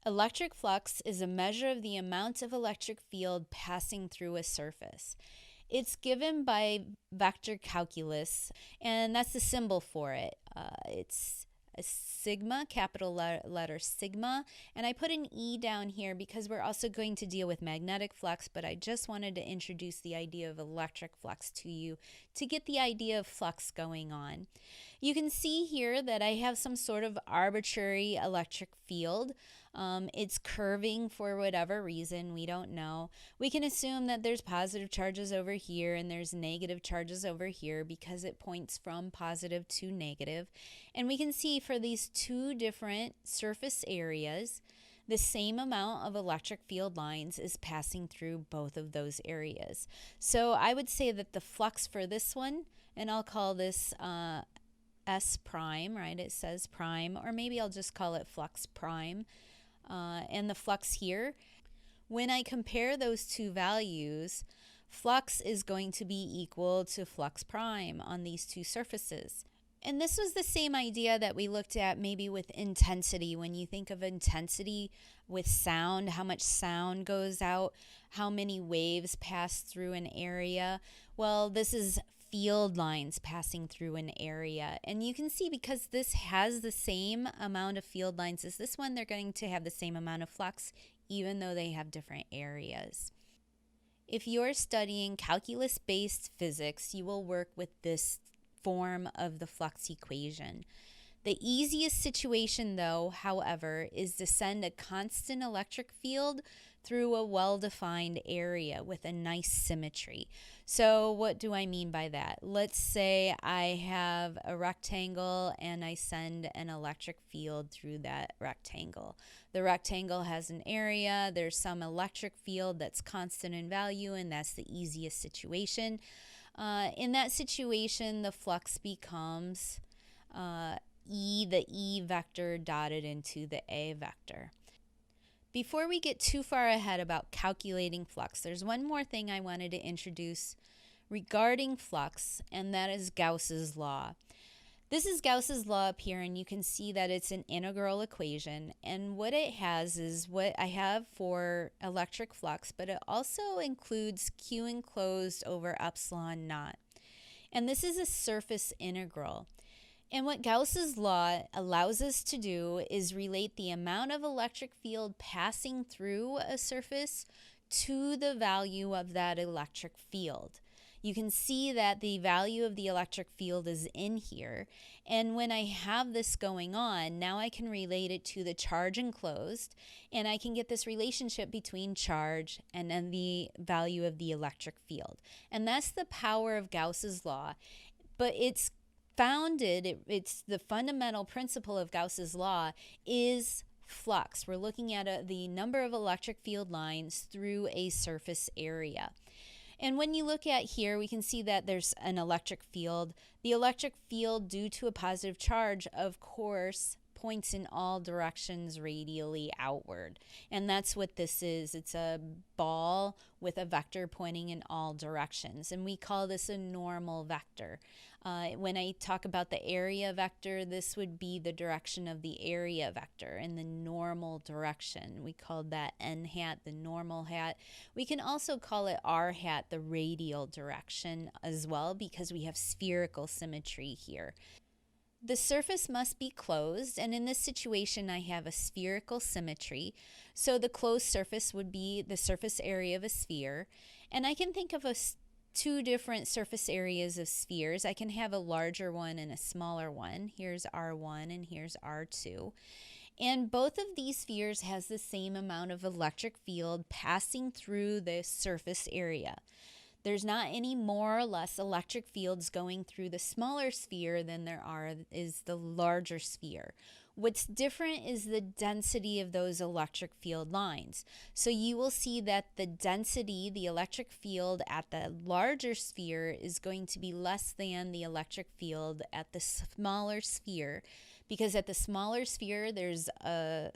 Electric flux is a measure of the amount of electric field passing through a surface. It's given by vector calculus, and that's the symbol for it. It's a sigma, capital letter sigma, and I put an E down here because we're also going to deal with magnetic flux, but I just wanted to introduce the idea of electric flux to you to get the idea of flux going on. You can see here that I have some sort of arbitrary electric field. It's curving for whatever reason, we don't know. We can assume that there's positive charges over here and there's negative charges over here because it points from positive to negative. And we can see for these two different surface areas, the same amount of electric field lines is passing through both of those areas. So I would say that the flux for this one, and I'll call this S prime, right? It says prime, or maybe I'll just call it flux prime. And the flux here, when I compare those two values, flux is going to be equal to flux prime on these two surfaces. And this was the same idea that we looked at maybe with intensity. When you think of intensity with sound, how much sound goes out, how many waves pass through an area. Well, this is field lines passing through an area. And you can see because this has the same amount of field lines as this one, they're going to have the same amount of flux, even though they have different areas. If you're studying calculus-based physics, you will work with this form of the flux equation. The easiest situation, though, however, is to send a constant electric field through a well-defined area with a nice symmetry. So what do I mean by that? Let's say I have a rectangle and I send an electric field through that rectangle. The rectangle has an area, there's some electric field that's constant in value, and that's the easiest situation. In that situation, the flux becomes the E vector dotted into the A vector. Before we get too far ahead about calculating flux, there's one more thing I wanted to introduce regarding flux, and that is Gauss's law. This is Gauss's law up here, and you can see that it's an integral equation. And what it has is what I have for electric flux, but it also includes Q enclosed over epsilon naught. And this is a surface integral. And what Gauss's law allows us to do is relate the amount of electric field passing through a surface to the value of that electric field. You can see that the value of the electric field is in here. And when I have this going on, now I can relate it to the charge enclosed, and I can get this relationship between charge and then the value of the electric field. And that's the power of Gauss's law. But it's the fundamental principle of Gauss's law is flux. We're looking at the number of electric field lines through a surface area. And when you look at here, we can see that there's an electric field. The electric field, due to a positive charge, of course, points in all directions radially outward. And that's what this is. It's a ball with a vector pointing in all directions. And we call this a normal vector. When I talk about the area vector, this would be the direction of the area vector in the normal direction. We called that n hat, the normal hat. We can also call it r hat, the radial direction as well, because we have spherical symmetry here. The surface must be closed, and in this situation I have a spherical symmetry. So the closed surface would be the surface area of a sphere. And I can think of two different surface areas of spheres. I can have a larger one and a smaller one. Here's R1 and here's R2. And both of these spheres has the same amount of electric field passing through the surface area. There's not any more or less electric fields going through the smaller sphere than is the larger sphere. What's different is the density of those electric field lines. So you will see that the density, the electric field at the larger sphere is going to be less than the electric field at the smaller sphere, because at the smaller sphere there's a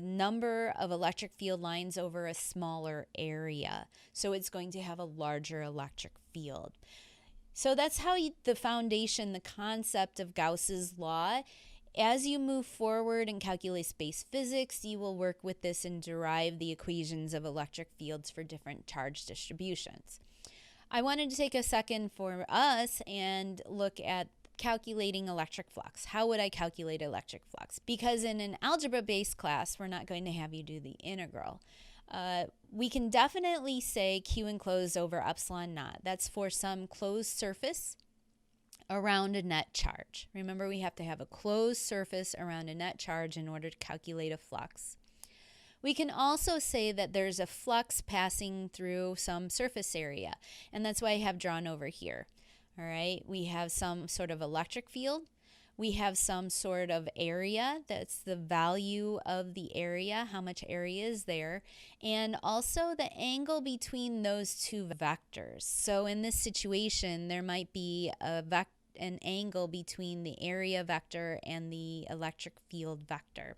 number of electric field lines over a smaller area. So it's going to have a larger electric field. So that's how the foundation, the concept of Gauss's law As you move forward and calculate space physics, you will work with this and derive the equations of electric fields for different charge distributions. I wanted to take a second for us and look at calculating electric flux. How would I calculate electric flux? Because in an algebra-based class, we're not going to have you do the integral. We can definitely say Q enclosed over epsilon naught. That's for some closed surface around a net charge. Remember, we have to have a closed surface around a net charge in order to calculate a flux. We can also say that there's a flux passing through some surface area, and that's why I have drawn over here. All right, we have some sort of electric field. We have some sort of area, that's the value of the area, how much area is there, and also the angle between those two vectors. So in this situation, there might be an angle between the area vector and the electric field vector.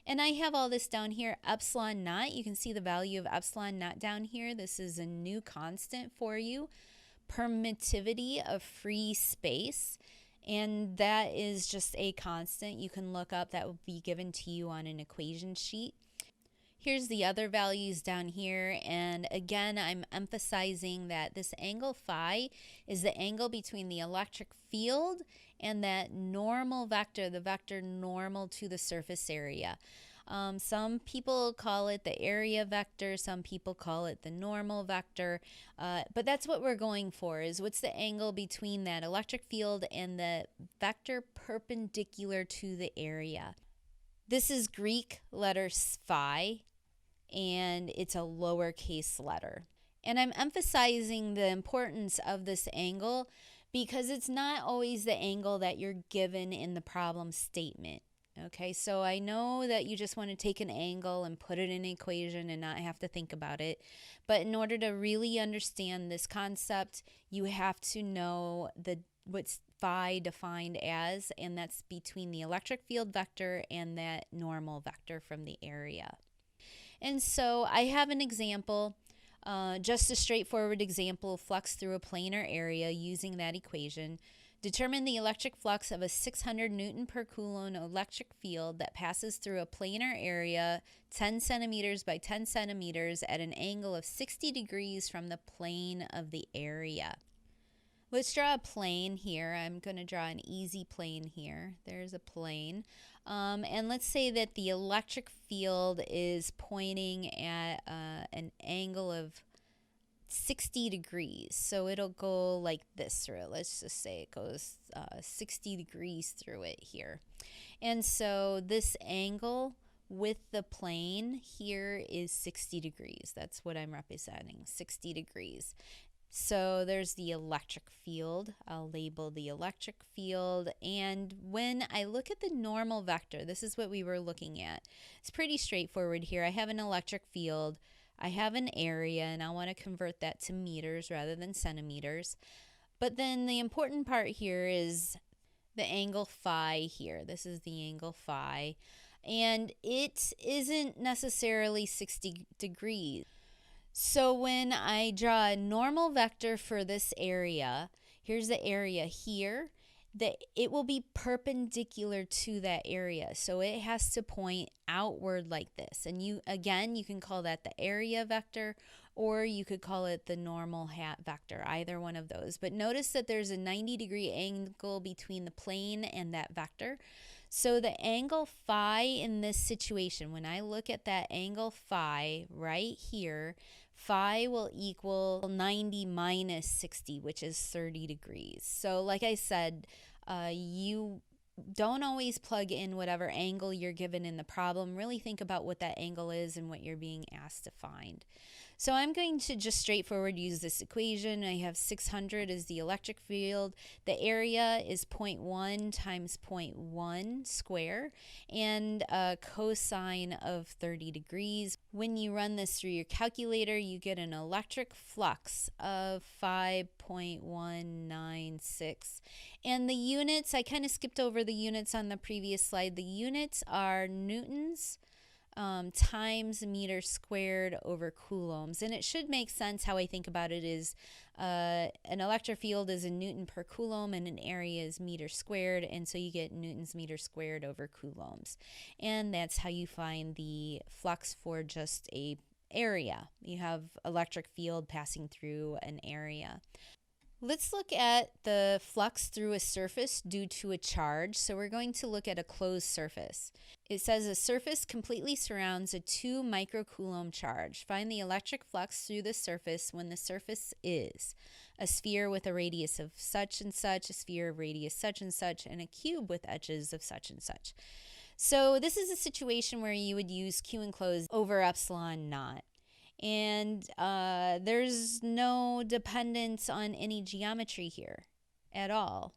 And I have all this down here, epsilon naught. You can see the value of epsilon naught down here. This is a new constant for you. Permittivity of free space. And that is just a constant you can look up that will be given to you on an equation sheet. Here's the other values down here, and again, I'm emphasizing that this angle phi is the angle between the electric field and that normal vector, the vector normal to the surface area. Some people call it the area vector, some people call it the normal vector, but that's what we're going for, is what's the angle between that electric field and the vector perpendicular to the area. This is Greek letter phi, and it's a lowercase letter. And I'm emphasizing the importance of this angle because it's not always the angle that you're given in the problem statement. Okay, so I know that you just want to take an angle and put it in an equation and not have to think about it. But in order to really understand this concept, you have to know what's phi defined as, and that's between the electric field vector and that normal vector from the area. And so I have an example, just a straightforward example of flux through a planar area using that equation. Determine the electric flux of a 600 Newton per Coulomb electric field that passes through a planar area 10 centimeters by 10 centimeters at an angle of 60 degrees from the plane of the area. Let's draw a plane here. I'm going to draw an easy plane here. There's a plane. And let's say that the electric field is pointing at an angle of 60 degrees. So it'll go like this through it. Let's just say it goes 60 degrees through it here. And so this angle with the plane here is 60 degrees. That's what I'm representing, 60 degrees. So there's the electric field. I'll label the electric field. And when I look at the normal vector, this is what we were looking at. It's pretty straightforward here. I have an electric field. I have an area, and I want to convert that to meters rather than centimeters. But then the important part here is the angle phi here. This is the angle phi. And it isn't necessarily 60 degrees. So when I draw a normal vector for this area, here's the area here, it will be perpendicular to that area. So it has to point outward like this. And you can call that the area vector, or you could call it the normal hat vector, either one of those. But notice that there's a 90-degree angle between the plane and that vector. So the angle phi in this situation, when I look at that angle phi right here, phi will equal 90 minus 60, which is 30 degrees. So like I said, you don't always plug in whatever angle you're given in the problem. Really think about what that angle is and what you're being asked to find. So I'm going to just straightforward use this equation. I have 600 as the electric field. The area is 0.1 times 0.1 square, and a cosine of 30 degrees. When you run this through your calculator, you get an electric flux of 5.196. And the units, I kind of skipped over the units on the previous slide. The units are newtons times meter squared over coulombs. And it should make sense. How I think about it is an electric field is a Newton per coulomb and an area is meter squared, and so you get Newtons meter squared over coulombs. And that's how you find the flux for just a area. You have electric field passing through an area. Let's look at the flux through a surface due to a charge. So we're going to look at a closed surface. It says a surface completely surrounds a 2 microcoulomb charge. Find the electric flux through the surface when the surface is a sphere with a radius of such and such, a sphere of radius such and such, and a cube with edges of such and such. So this is a situation where you would use Q enclosed over epsilon naught. And there's no dependence on any geometry here at all.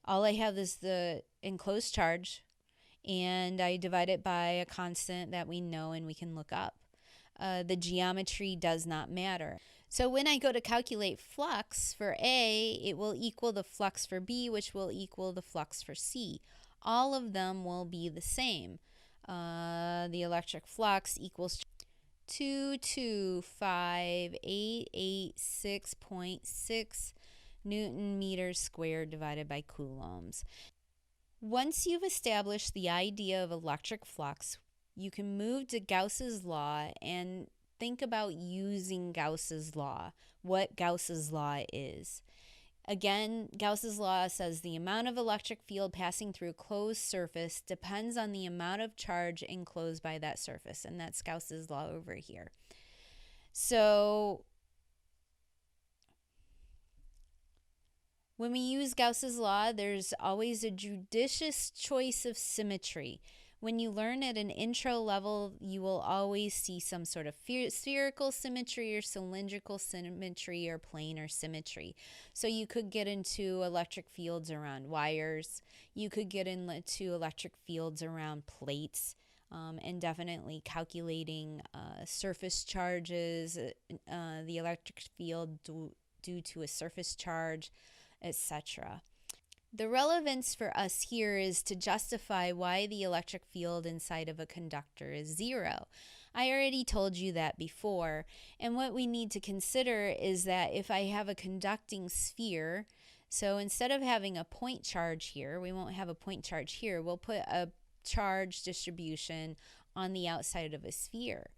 All I have is the enclosed charge, and I divide it by a constant that we know and we can look up. The geometry does not matter. So when I go to calculate flux for A, it will equal the flux for B, which will equal the flux for C. All of them will be the same. The electric flux equals 225,886.6 Newton meters squared divided by coulombs. Once you've established the idea of electric flux, you can move to Gauss's law and think about using Gauss's law, what Gauss's law is. Again, Gauss's law says the amount of electric field passing through a closed surface depends on the amount of charge enclosed by that surface, and that's Gauss's law over here. So when we use Gauss's law, there's always a judicious choice of symmetry. When you learn at an intro level, you will always see some sort of spherical symmetry or cylindrical symmetry or planar symmetry. So you could get into electric fields around wires. You could get into electric fields around plates, and definitely calculating surface charges, the electric field due to a surface charge, etc. The relevance for us here is to justify why the electric field inside of a conductor is zero. I already told you that before, and what we need to consider is that if I have a conducting sphere, so instead of having a point charge here, we won't have a point charge here, we'll put a charge distribution on the outside of a sphere.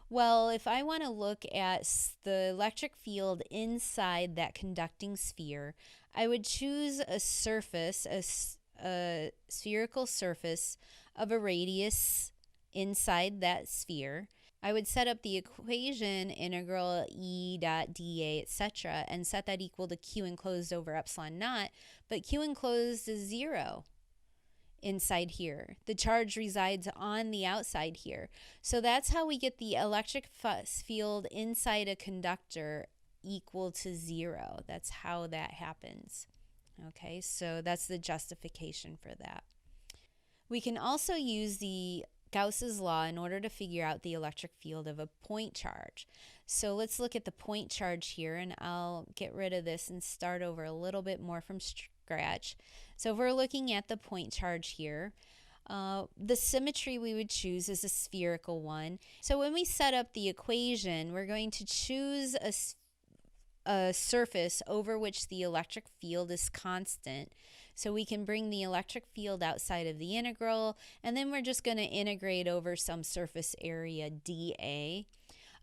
Well, if I want to look at the electric field inside that conducting sphere, I would choose a surface, a spherical surface of a radius inside that sphere. I would set up the equation integral E dot dA, etc., and set that equal to Q enclosed over epsilon naught, but Q enclosed is zero inside here. The charge resides on the outside here. So that's how we get the electric field inside a conductor equal to zero. That's how that happens. Okay, so that's the justification for that. We can also use the Gauss's law in order to figure out the electric field of a point charge. So let's look at the point charge here, and I'll get rid of this and start over a little bit more from scratch. So if we're looking at the point charge here, the symmetry we would choose is a spherical one. So when we set up the equation, we're going to choose a surface over which the electric field is constant. So we can bring the electric field outside of the integral, and then we're just going to integrate over some surface area dA.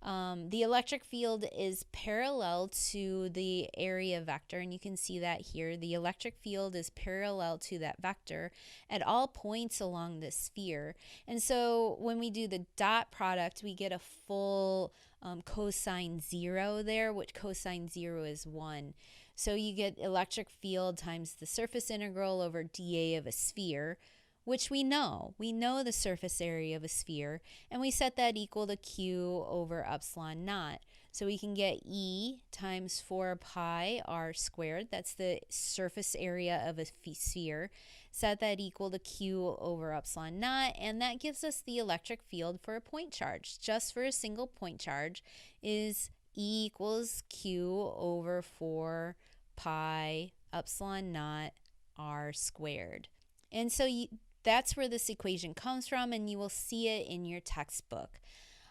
The electric field is parallel to the area vector, and you can see that here. The electric field is parallel to that vector at all points along the sphere. And so when we do the dot product, we get a full cosine 0 there, which cosine 0 is 1. So you get electric field times the surface integral over dA of a sphere, which we know. We know the surface area of a sphere, and we set that equal to Q over epsilon naught. So we can get E times 4 pi r squared. That's the surface area of a sphere. Set that equal to Q over epsilon naught, and that gives us the electric field for a point charge. Just for a single point charge is E equals Q over 4 pi epsilon naught r squared. And so That's where this equation comes from, and you will see it in your textbook.